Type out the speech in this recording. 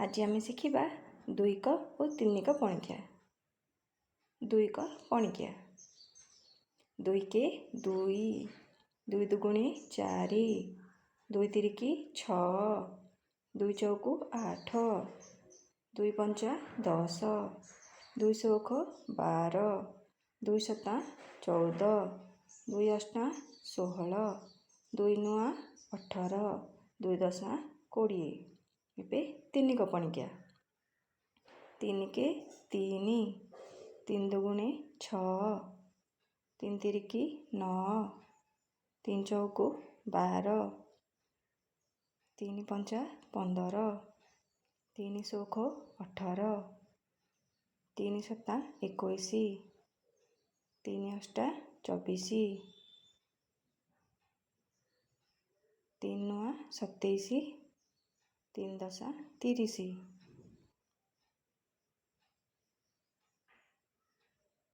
आज आम शिखा 2 क और 3 क पणिकिया। 2 क पणिकिया। 2 के 2, 2 दुगुणी 4, 2 तिरिकी 6, 2 चौकु 8, 2 पंचा 10, 2 चौख 12, 2 सता 14, 2 अष्टा 16, 2 नुआ 18, 2 दशा 20। ଏବେ 3 କ ପଣିକିଆ। 3 के 3, 3 दुगुणे 6, 3 तिरिकी 9, 3 चौकु 12, 3 पंचा 15, 3 चौख 18, 3 सता 21, 3 अष्टा 24, 3 नुआ 27, 3 दशा 30।